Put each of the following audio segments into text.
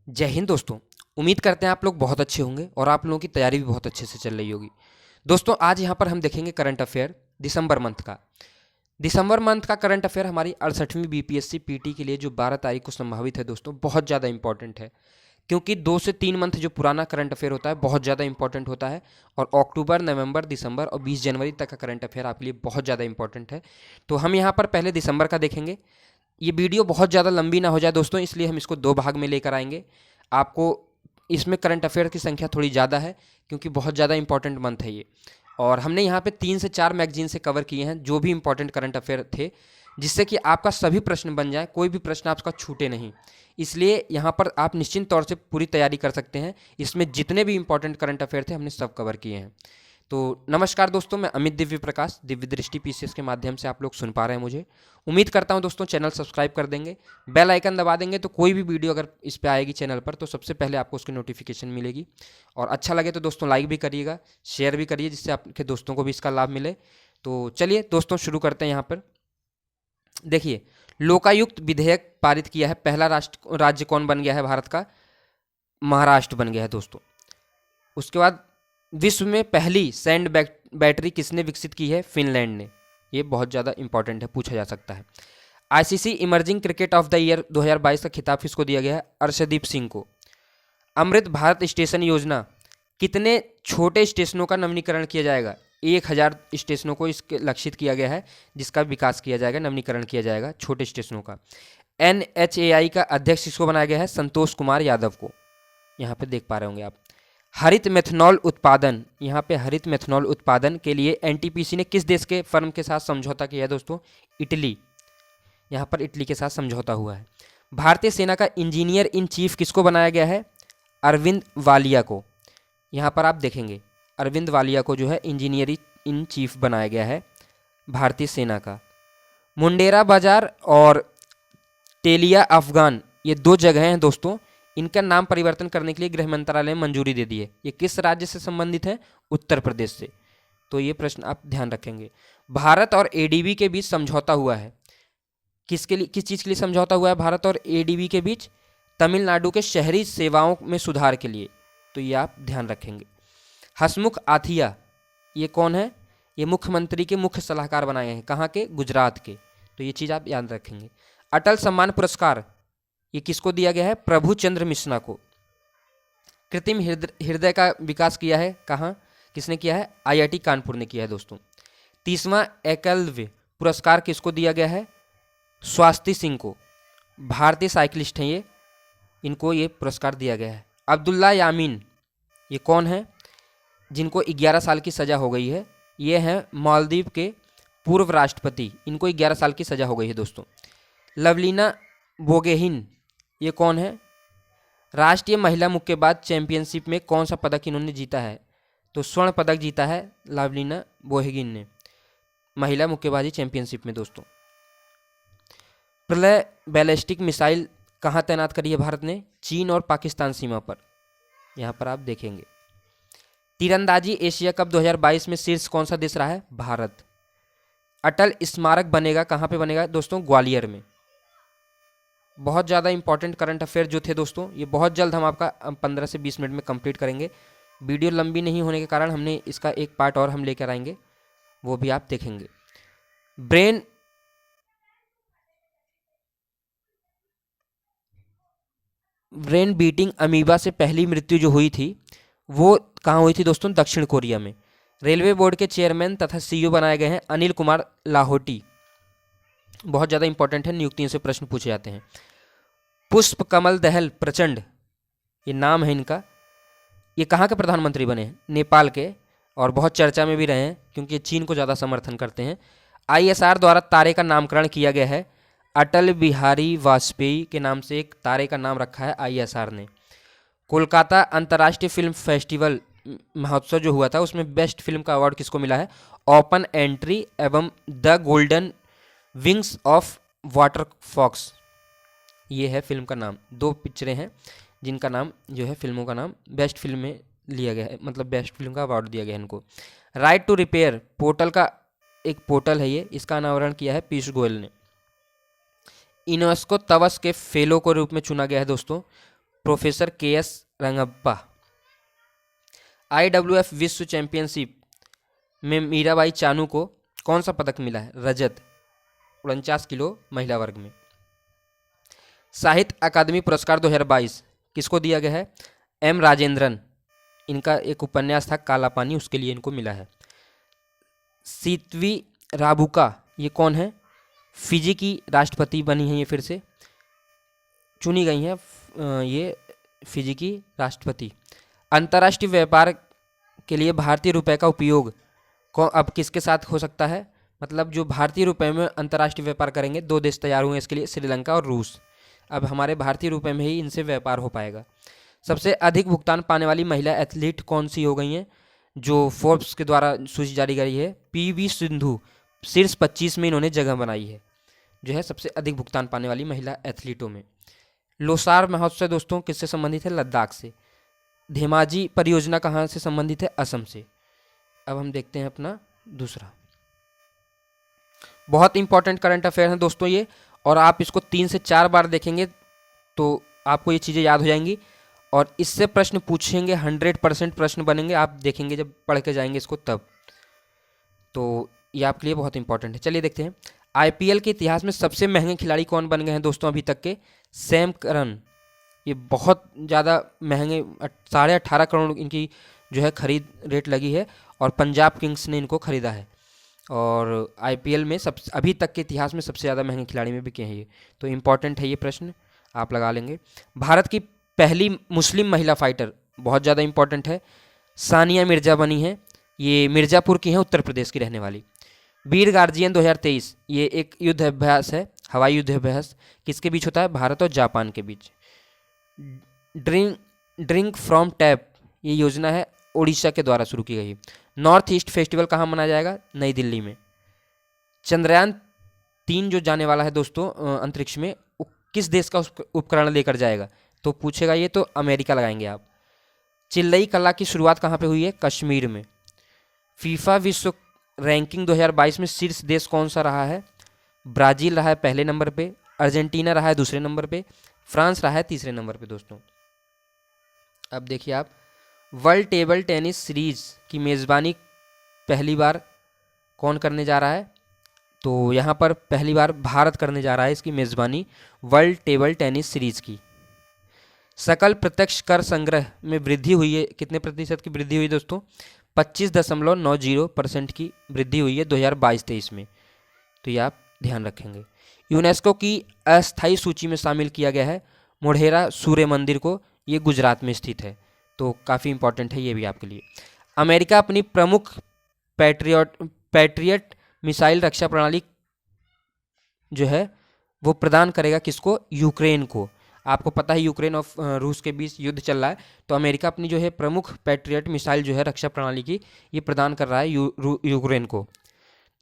जय हिंद दोस्तों। उम्मीद करते हैं आप लोग बहुत अच्छे होंगे और आप लोगों की तैयारी भी बहुत अच्छे से चल रही होगी। दोस्तों आज यहाँ पर हम देखेंगे करंट अफेयर दिसंबर मंथ का। दिसंबर मंथ का करंट अफेयर हमारी 68वीं बीपीएससी पीटी के लिए जो 12 तारीख को संभावित है दोस्तों, बहुत ज़्यादा इंपॉर्टेंट है। क्योंकि 2 से 3 मंथ जो पुराना करंट अफेयर होता है बहुत ज़्यादा इंपॉर्टेंट होता है, और अक्टूबर, नवंबर, दिसंबर और 20 जनवरी तक का करंट अफेयर आपके लिए बहुत ज़्यादा इंपॉर्टेंट है। तो हम यहाँ पर पहले दिसंबर का देखेंगे। ये वीडियो बहुत ज़्यादा लंबी ना हो जाए दोस्तों, इसलिए हम इसको 2 भाग में लेकर आएंगे। आपको इसमें करंट अफेयर की संख्या थोड़ी ज़्यादा है क्योंकि बहुत ज़्यादा इंपॉर्टेंट मंथ है ये। और हमने यहाँ पे 3 से 4 मैगजीन से कवर किए हैं जो भी इंपॉर्टेंट करंट अफेयर थे, जिससे कि आपका सभी प्रश्न बन जाए, कोई भी प्रश्न आपका छूटे नहीं। इसलिए यहाँ पर आप निश्चिंत तौर से पूरी तैयारी कर सकते हैं। इसमें जितने भी इंपॉर्टेंट करंट अफेयर थे हमने सब कवर किए हैं। तो नमस्कार दोस्तों, मैं अमित दिव्य प्रकाश, दिव्य दृष्टि पीसीएस के माध्यम से आप लोग सुन पा रहे हैं मुझे। उम्मीद करता हूं दोस्तों चैनल सब्सक्राइब कर देंगे, बेल आइकन दबा देंगे, तो कोई भी वीडियो अगर इस पे आएगी चैनल पर तो सबसे पहले आपको उसकी नोटिफिकेशन मिलेगी। और अच्छा लगे तो दोस्तों लाइक भी करिएगा, शेयर भी करिए, जिससे आपके दोस्तों को भी इसका लाभ मिले। तो चलिए दोस्तों शुरू करते हैं। यहाँ पर देखिए, लोकायुक्त विधेयक पारित किया है। पहला राज्य कौन बन गया है भारत का? महाराष्ट्र बन गया है दोस्तों। उसके बाद विश्व में पहली सैंड बैटरी किसने विकसित की है? फिनलैंड ने। ये बहुत ज़्यादा इंपॉर्टेंट है, पूछा जा सकता है। ICC emerging cricket of the year 2022 का खिताब किसको दिया गया है? अर्शदीप सिंह को। अमृत भारत स्टेशन योजना, कितने छोटे स्टेशनों का नवीनीकरण किया जाएगा? 1000 स्टेशनों को इसके लक्षित किया गया है, जिसका विकास किया जाएगा, नवीनीकरण किया जाएगा छोटे स्टेशनों का। NHAI का अध्यक्ष किसको बनाया गया है? संतोष कुमार यादव को। यहाँ पे देख पा रहे होंगे आप। हरित मेथनॉल उत्पादन, यहाँ पे हरित मेथनॉल उत्पादन के लिए एनटीपीसी ने किस देश के फर्म के साथ समझौता किया है दोस्तों? इटली। यहाँ पर इटली के साथ समझौता हुआ है। भारतीय सेना का इंजीनियर इन चीफ किसको बनाया गया है? अरविंद वालिया को। यहाँ पर आप देखेंगे अरविंद वालिया को जो है इंजीनियर इन चीफ बनाया गया है भारतीय सेना का। मुंडेरा बाजार और टेलिया अफगान, ये 2 जगह हैं दोस्तों, इनका नाम परिवर्तन करने के लिए गृह मंत्रालय ने मंजूरी दे दी है। ये किस राज्य से संबंधित है? उत्तर प्रदेश से। तो ये प्रश्न आप ध्यान रखेंगे। भारत और एडीबी के बीच समझौता हुआ है। किसके लिए, किस चीज़ के लिए समझौता हुआ है भारत और एडीबी के बीच? तमिलनाडु के शहरी सेवाओं में सुधार के लिए। तो ये आप ध्यान रखेंगे। हसमुख आथिया, ये कौन है? ये मुख्यमंत्री के मुख्य सलाहकार बनाए गए हैं। कहाँ के? गुजरात के। तो ये चीज़ आप याद रखेंगे। अटल सम्मान पुरस्कार, ये किसको दिया गया है? प्रभु चंद्र मिश्रा को। कृत्रिम हृदय का विकास किया है कहाँ, किसने किया है? आईआईटी कानपुर ने किया है दोस्तों। 30वां एकलव्य पुरस्कार किसको दिया गया है? स्वाति सिंह को। भारतीय साइकिलिस्ट हैं ये, इनको ये पुरस्कार दिया गया है। अब्दुल्ला यामीन, ये कौन है? जिनको 11 साल की सज़ा हो गई है। ये हैं मालदीव के पूर्व राष्ट्रपति, इनको 11 साल की सज़ा हो गई है दोस्तों। लवलीना बोगेहिन, ये कौन है? राष्ट्रीय महिला मुक्केबाज चैंपियनशिप में कौन सा पदक इन्होंने जीता है? तो स्वर्ण पदक जीता है लावलिना बोहेगिन ने महिला मुक्केबाजी चैंपियनशिप में दोस्तों। प्रलय बैलिस्टिक मिसाइल कहाँ तैनात करी है भारत ने? चीन और पाकिस्तान सीमा पर। यहाँ पर आप देखेंगे। तीरंदाजी एशिया कप 2022 में शीर्ष कौन सा देश रहा है? भारत। अटल स्मारक बनेगा कहाँ पे बनेगा दोस्तों? ग्वालियर में। बहुत ज़्यादा इंपॉर्टेंट करंट अफेयर जो थे दोस्तों, ये बहुत जल्द हम आपका 15 से 20 मिनट में कंप्लीट करेंगे। वीडियो लंबी नहीं होने के कारण हमने इसका एक पार्ट और हम लेकर आएंगे, वो भी आप देखेंगे। ब्रेन बीटिंग अमीबा से पहली मृत्यु जो हुई थी वो कहाँ हुई थी दोस्तों? दक्षिण कोरिया में। रेलवे बोर्ड के चेयरमैन तथा सीईओ बनाए गए हैं अनिल कुमार लाहोटी। बहुत ज़्यादा इंपॉर्टेंट है, नियुक्तियों से प्रश्न पूछे जाते हैं। पुष्प कमल दहल प्रचंड, ये नाम है इनका। ये कहाँ के प्रधानमंत्री बने हैं? नेपाल के, और बहुत चर्चा में भी रहे हैं क्योंकि चीन को ज़्यादा समर्थन करते हैं। आईएसआर द्वारा तारे का नामकरण किया गया है। अटल बिहारी वाजपेयी के नाम से एक तारे का नाम रखा है आईएसआर ने। कोलकाता अंतर्राष्ट्रीय फिल्म फेस्टिवल महोत्सव जो हुआ था उसमें बेस्ट फिल्म का अवार्ड किसको मिला है? ओपन एंट्री एवं the golden wings of water fox, ये है फिल्म का नाम। 2 पिक्चरें हैं जिनका नाम जो है, फिल्मों का नाम बेस्ट फिल्म में लिया गया है, मतलब बेस्ट फिल्म का अवार्ड दिया गया है इनको। राइट टू रिपेयर पोर्टल का एक पोर्टल है ये, इसका अनावरण किया है पीयूष गोयल ने। यूनेस्को तवस के फेलो के रूप में चुना गया है दोस्तों प्रोफेसर KS रंगप्पा। IWF विश्व चैंपियनशिप में मीराबाई चानू को कौन सा पदक मिला है? रजत, 49 किलो महिला वर्ग में। साहित्य अकादमी पुरस्कार 2022 किसको दिया गया है? M राजेंद्रन। इनका एक उपन्यास था काला पानी, उसके लिए इनको मिला है। सीतवी राबुका ये कौन है? फिजी की राष्ट्रपति बनी है, ये फिर से चुनी गई हैं ये फिजी की राष्ट्रपति। अंतर्राष्ट्रीय व्यापार के लिए भारतीय रुपए का उपयोग अब किसके साथ हो सकता है? मतलब जो भारतीय रुपए में अंतर्राष्ट्रीय व्यापार करेंगे, दो देश तैयार हुए इसके लिए, श्रीलंका और रूस। अब हमारे भारतीय रुपए में ही इनसे व्यापार हो पाएगा। सबसे अधिक भुगतान पाने वाली महिला एथलीट कौन सी हो गई हैं? जो फोर्ब्स के द्वारा सूची जारी करी है, PV सिंधु। शीर्ष 25 में इन्होंने जगह बनाई है, जो है सबसे अधिक भुगतान पाने वाली महिला एथलीटों में। लोसार महोत्सव दोस्तों किससे संबंधित है? लद्दाख से। धेमाजी परियोजना कहाँ से संबंधित है? असम से। अब हम देखते हैं अपना दूसरा। बहुत इंपॉर्टेंट करंट अफेयर है दोस्तों ये, और आप इसको 3 से 4 बार देखेंगे तो आपको ये चीज़ें याद हो जाएंगी, और इससे प्रश्न पूछेंगे, 100% प्रश्न बनेंगे, आप देखेंगे जब पढ़ के जाएंगे इसको तब। तो ये आपके लिए बहुत इंपॉर्टेंट है। चलिए देखते हैं, IPL के इतिहास में सबसे महंगे खिलाड़ी कौन बन गए हैं दोस्तों अभी तक के? Sam Curran. ये बहुत ज़्यादा महंगे, 18.5 करोड़ इनकी जो है खरीद रेट लगी है, और पंजाब किंग्स ने इनको खरीदा है। और IPL में अभी तक के इतिहास में सबसे ज़्यादा महंगे खिलाड़ी में बिके हैं ये। तो इम्पॉर्टेंट है ये प्रश्न, आप लगा लेंगे। भारत की पहली मुस्लिम महिला फाइटर, बहुत ज़्यादा इंपॉर्टेंट है, सानिया मिर्जा बनी है। ये मिर्ज़ापुर की हैं, उत्तर प्रदेश की रहने वाली। वीर गार्जियन 2023 ये एक युद्ध अभ्यास है, हवाई युद्ध अभ्यास, किसके बीच होता है? भारत और जापान के बीच। ड्रिंक फ्रॉम टैप ये योजना है, उड़ीसा के द्वारा शुरू की गई। नॉर्थ ईस्ट फेस्टिवल कहाँ मनाया जाएगा? नई दिल्ली में। चंद्रयान 3 जो जाने वाला है दोस्तों अंतरिक्ष में, किस देश का उपकरण लेकर जाएगा? तो पूछेगा ये, तो अमेरिका लगाएंगे आप। चिल्लई कला की शुरुआत कहाँ पे हुई है? कश्मीर में। फीफा विश्व रैंकिंग 2022 में शीर्ष देश कौन सा रहा है? ब्राज़ील रहा है पहले नंबर पे, अर्जेंटीना रहा है दूसरे नंबर पे, फ्रांस रहा है तीसरे नंबर पे दोस्तों। अब देखिए आप, वर्ल्ड टेबल टेनिस सीरीज की मेज़बानी पहली बार कौन करने जा रहा है? तो यहाँ पर पहली बार भारत करने जा रहा है इसकी मेज़बानी, वर्ल्ड टेबल टेनिस सीरीज की। सकल प्रत्यक्ष कर संग्रह में वृद्धि हुई है, कितने प्रतिशत की वृद्धि हुई दोस्तों? 25.90% की वृद्धि हुई है 2022-23 में। तो ये आप ध्यान रखेंगे। यूनेस्को की अस्थायी सूची में शामिल किया गया है मोढेरा सूर्य मंदिर को, ये गुजरात में स्थित है। तो काफ़ी इंपॉर्टेंट है ये भी आपके लिए। अमेरिका अपनी प्रमुख पैट्रियट मिसाइल रक्षा प्रणाली जो है वो प्रदान करेगा किसको? यूक्रेन को। आपको पता है यूक्रेन और रूस के बीच युद्ध चल रहा है, तो अमेरिका अपनी जो है प्रमुख पैट्रियट मिसाइल जो है रक्षा प्रणाली की, ये प्रदान कर रहा है यूक्रेन को।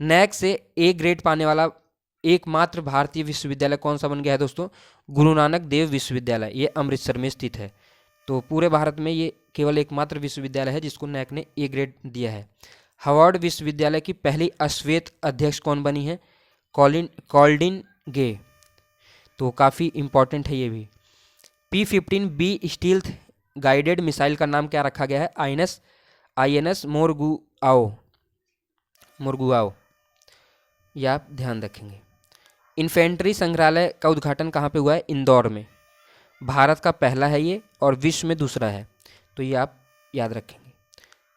नैक से A ग्रेड पाने वाला एकमात्र भारतीय विश्वविद्यालय कौन सा बन गया है दोस्तों? गुरु नानक देव विश्वविद्यालय, ये अमृतसर में स्थित है। तो पूरे भारत में ये केवल एकमात्र विश्वविद्यालय है जिसको नैक ने A ग्रेड दिया है। हार्वर्ड विश्वविद्यालय की पहली अश्वेत अध्यक्ष कौन बनी है? कॉल्डिन गे। तो काफ़ी इंपॉर्टेंट है ये भी। P-15B स्टील्थ गाइडेड मिसाइल का नाम क्या रखा गया है? INS मोरगुआओ, यह आप ध्यान रखेंगे। इन्फेंट्री संग्रहालय का उद्घाटन कहाँ पे हुआ है? इंदौर में। भारत का पहला है ये और विश्व में दूसरा है, तो ये आप याद रखेंगे।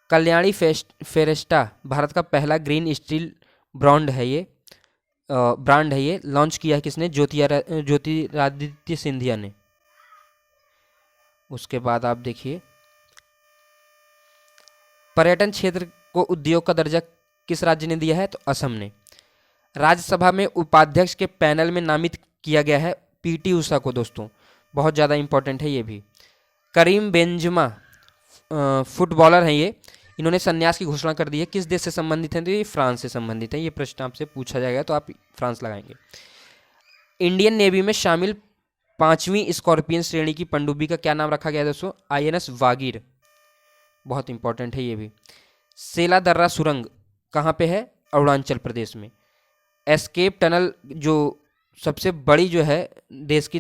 कल्याणी फेरेस्टा भारत का पहला ग्रीन स्टील ब्रांड है ये, लॉन्च किया है किसने? ज्योतिरादित्य सिंधिया ने। उसके बाद आप देखिए, पर्यटन क्षेत्र को उद्योग का दर्जा किस राज्य ने दिया है? तो असम ने। राज्यसभा में उपाध्यक्ष के पैनल में नामित किया गया है PT उषा को दोस्तों, बहुत ज़्यादा इंपॉर्टेंट है ये भी। करीम बेंजमा फुटबॉलर हैं ये, इन्होंने संन्यास की घोषणा कर दी है। किस देश से संबंधित हैं? तो ये फ्रांस से संबंधित है। ये प्रश्न आपसे पूछा जाएगा तो आप फ्रांस लगाएंगे। इंडियन नेवी में शामिल 5वीं स्कॉर्पियन श्रेणी की पनडुब्बी का क्या नाम रखा गया है दोस्तों? INS वागीर, बहुत इंपॉर्टेंट है ये भी। सेला दर्रा सुरंग कहाँ पे है? अरुणाचल प्रदेश में। एस्केप टनल जो सबसे बड़ी जो है देश की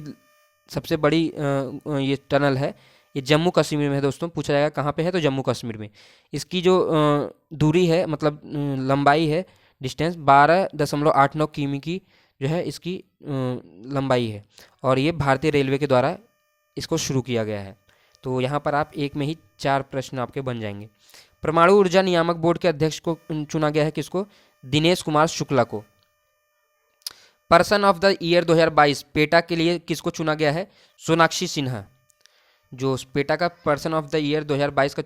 सबसे बड़ी ये टनल है, ये जम्मू कश्मीर में है दोस्तों। पूछा जाएगा कहाँ पे है, तो जम्मू कश्मीर में। इसकी जो दूरी है, मतलब लंबाई है, डिस्टेंस 12.89 किमी की जो है इसकी लंबाई है, और ये भारतीय रेलवे के द्वारा इसको शुरू किया गया है। तो यहाँ पर आप एक में ही 4 प्रश्न आपके बन जाएंगे। परमाणु ऊर्जा नियामक बोर्ड के अध्यक्ष को चुना गया है, किसको? दिनेश कुमार शुक्ला को। Person of the year 2022 PETA के लिए किसको चुना गया है? सोनाक्षी सिन्हा। जो पेटा का पर्सन ऑफ द ईयर 2022 का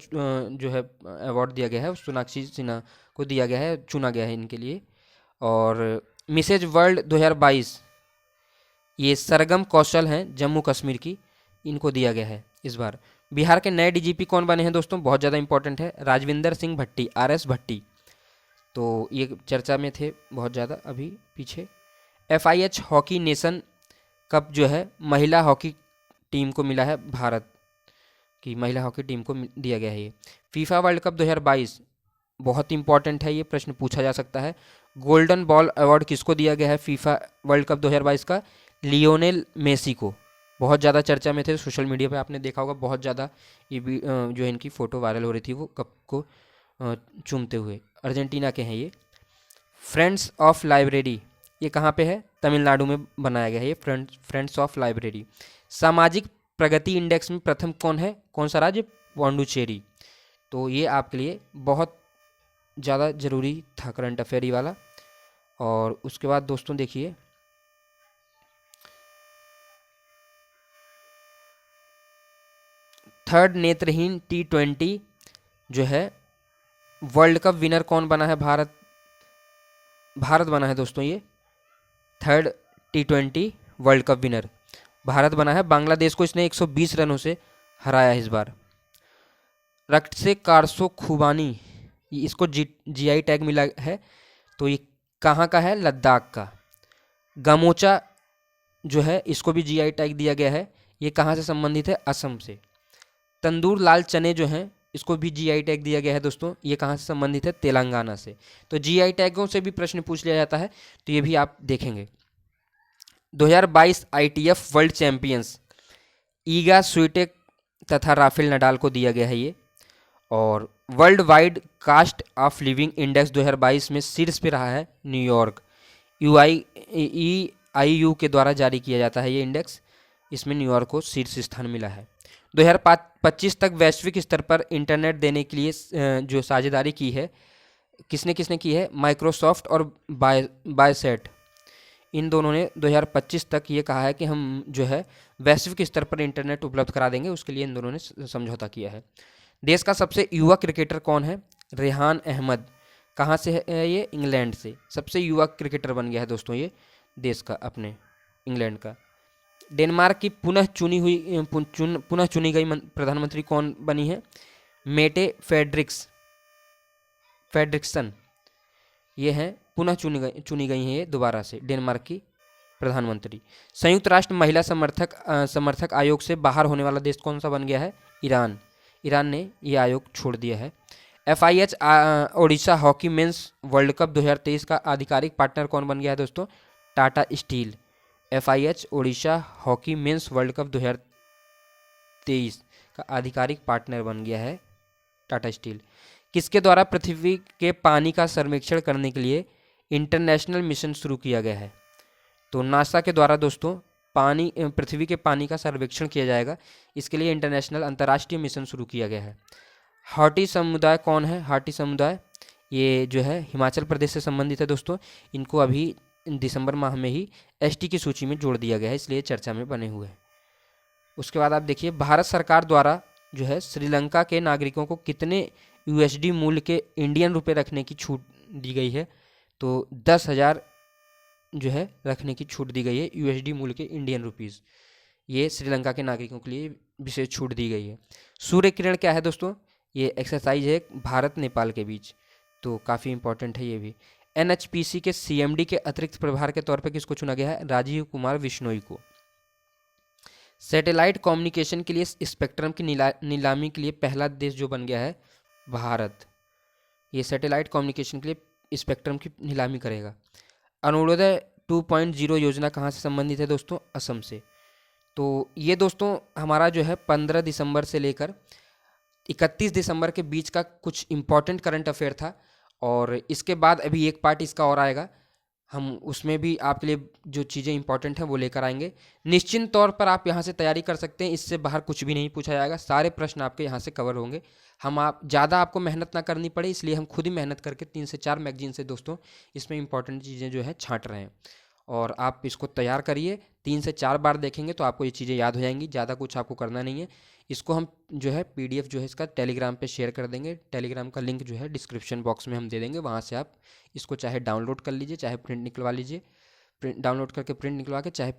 जो है अवार्ड दिया गया है, सोनाक्षी सिन्हा को दिया गया है, चुना गया है इनके लिए। और मिसेज वर्ल्ड 2022 ये सरगम कौशल हैं जम्मू कश्मीर की, इनको दिया गया है इस बार। बिहार के नए डीजीपी कौन बने हैं दोस्तों? बहुत ज़्यादा इंपॉर्टेंट है, राजविंदर सिंह भट्टी, RS भट्टी। तो ये चर्चा में थे बहुत ज़्यादा अभी पीछे। FIH हॉकी नेशन कप जो है महिला हॉकी टीम को मिला है, भारत की महिला हॉकी टीम को दिया गया है ये। फीफा वर्ल्ड कप 2022 बहुत इंपॉर्टेंट है, ये प्रश्न पूछा जा सकता है। गोल्डन बॉल अवार्ड किसको दिया गया है फीफा वर्ल्ड कप 2022 का? लियोनेल मेसी को। बहुत ज़्यादा चर्चा में थे, सोशल मीडिया पे आपने देखा होगा, बहुत ज़्यादा ये भी जो है इनकी फ़ोटो वायरल हो रही थी, वो कप को चूमते हुए। अर्जेंटीना के हैं ये। फ्रेंड्स ऑफ लाइब्रेरी ये कहाँ पे है? तमिलनाडु में बनाया गया है ये फ्रेंड्स ऑफ लाइब्रेरी। सामाजिक प्रगति इंडेक्स में प्रथम कौन है? कौन सा राज्य? पौंडुचेरी। तो ये आपके लिए बहुत ज़्यादा ज़रूरी था करंट अफेयर वाला। और उसके बाद दोस्तों देखिए, थर्ड नेत्रहीन T20 जो है वर्ल्ड कप विनर कौन बना है? भारत बना है दोस्तों। ये third T20 world cup winner Bharat बना है। बांग्लादेश को इसने 120 रनों से हराया इस बार। रक्त से कारसो खुबानी इसको GI टैग मिला है, तो ये कहाँ का है? लद्दाख का। गमोचा जो है इसको भी GI टैग दिया गया है, ये कहाँ से संबंधित है? असम से। तंदूर लाल चने जो हैं इसको भी GI टैग दिया गया है दोस्तों, ये कहाँ से संबंधित है? तेलंगाना से। तो GI टैगों से भी प्रश्न पूछ लिया जाता है, तो ये भी आप देखेंगे। 2022 ITF world champions Iga Swiatek तथा राफेल नडाल को दिया गया है ये। और world wide cost of living index 2022 में शीर्ष पे रहा है न्यूयॉर्क। EIU के द्वारा जारी किया जाता है ये इंडेक्स, इसमें न्यूयॉर्क को शीर्ष स्थान मिला है। 2025 तक वैश्विक स्तर पर इंटरनेट देने के लिए जो साझेदारी की है, किसने किसने की है? माइक्रोसॉफ्ट और बायसेट, इन दोनों ने 2025 तक ये कहा है कि हम जो है वैश्विक स्तर पर इंटरनेट उपलब्ध करा देंगे, उसके लिए इन दोनों ने समझौता किया है। देश का सबसे युवा क्रिकेटर कौन है? रेहान अहमद। कहाँ से है ये? इंग्लैंड से। सबसे युवा क्रिकेटर बन गया है दोस्तों ये देश का, अपने इंग्लैंड का। डेनमार्क की पुनः चुनी गई प्रधानमंत्री कौन बनी है? मेटे फेड्रिक्सन ये हैं पुनः चुनी गई हैं ये दोबारा से डेनमार्क की प्रधानमंत्री। संयुक्त राष्ट्र महिला समर्थक आयोग से बाहर होने वाला देश कौन सा बन गया है? ईरान ने ये आयोग छोड़ दिया है। FIH Odisha hockey mains world cup 2023 का आधिकारिक पार्टनर कौन बन गया है दोस्तों? Tata steel. FIH Odisha hockey mains world cup 2023 का आधिकारिक पार्टनर बन गया है टाटा स्टील। किसके द्वारा पृथ्वी के पानी का सर्वेक्षण करने के लिए इंटरनेशनल मिशन शुरू किया गया है? तो नासा के द्वारा दोस्तों पृथ्वी के पानी का सर्वेक्षण किया जाएगा, इसके लिए इंटरनेशनल अंतर्राष्ट्रीय मिशन शुरू किया गया है। हाटी समुदाय कौन है? हाटी समुदाय ये जो है हिमाचल प्रदेश से संबंधित है दोस्तों। इनको अभी दिसंबर माह में ही ST की सूची में जोड़ दिया गया है, इसलिए चर्चा में बने हुए हैं। उसके बाद आप देखिए, भारत सरकार द्वारा जो है श्रीलंका के नागरिकों को कितने USD मूल्य के इंडियन रुपए रखने की छूट दी गई है? तो 10,000 जो है रखने की छूट दी गई है USD मूल्य के इंडियन रुपीज़। ये श्रीलंका के नागरिकों के लिए विशेष छूट दी गई है। सूर्य किरण क्या है दोस्तों? ये एक्सरसाइज है भारत नेपाल के बीच, तो काफ़ी इंपॉर्टेंट है ये भी। NHPC के CMD के अतिरिक्त प्रभार के तौर पर किसको चुना गया है? राजीव कुमार बिश्नोई को। सैटेलाइट कम्युनिकेशन के लिए स्पेक्ट्रम की नीलामी के लिए पहला देश जो बन गया है भारत। ये सैटेलाइट कम्युनिकेशन के लिए स्पेक्ट्रम की नीलामी करेगा। अरुणोदय 2.0 योजना कहाँ से संबंधित है दोस्तों? असम से। तो ये दोस्तों हमारा जो है 15 दिसंबर से लेकर 31 दिसंबर के बीच का कुछ इम्पॉर्टेंट करंट अफेयर था। और इसके बाद अभी एक पार्ट इसका और आएगा, हम उसमें भी आपके लिए जो चीज़ें इंपॉर्टेंट हैं वो लेकर आएंगे। निश्चित तौर पर आप यहाँ से तैयारी कर सकते हैं, इससे बाहर कुछ भी नहीं पूछा जाएगा, सारे प्रश्न आपके यहाँ से कवर होंगे। आप ज़्यादा आपको मेहनत ना करनी पड़े, इसलिए हम खुद ही मेहनत करके 3 से 4 मैगजीन से दोस्तों इसमें इंपॉर्टेंट चीज़ें जो है छांट रहे हैं। और आप इसको तैयार करिए, 3 से 4 बार देखेंगे तो आपको ये चीज़ें याद हो जाएंगी, ज़्यादा कुछ आपको करना नहीं है। इसको हम जो है PDF जो है इसका टेलीग्राम पे शेयर कर देंगे, टेलीग्राम का लिंक जो है डिस्क्रिप्शन बॉक्स में हम दे देंगे, वहाँ से आप इसको चाहे डाउनलोड कर लीजिए, चाहे प्रिंट निकलवा लीजिए, प्रिंट डाउनलोड करके प्रिंट निकलवा के चाहे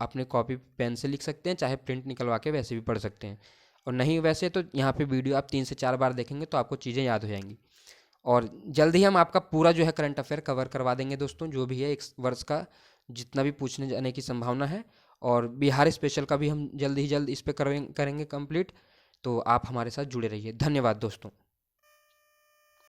अपने कॉपी पेन से लिख सकते हैं, चाहे प्रिंट निकलवा के वैसे भी पढ़ सकते हैं। और नहीं वैसे तो यहाँ पे वीडियो आप 3 से 4 बार देखेंगे तो आपको चीज़ें याद हो जाएंगी। और जल्द ही हम आपका पूरा जो है करंट अफेयर कवर करवा देंगे दोस्तों, जो भी है एक वर्ष का जितना भी पूछने जाने की संभावना है। और बिहार स्पेशल का भी हम जल्द ही जल्द इस पर करेंगे कंप्लीट। तो आप हमारे साथ जुड़े रहिए। धन्यवाद दोस्तों।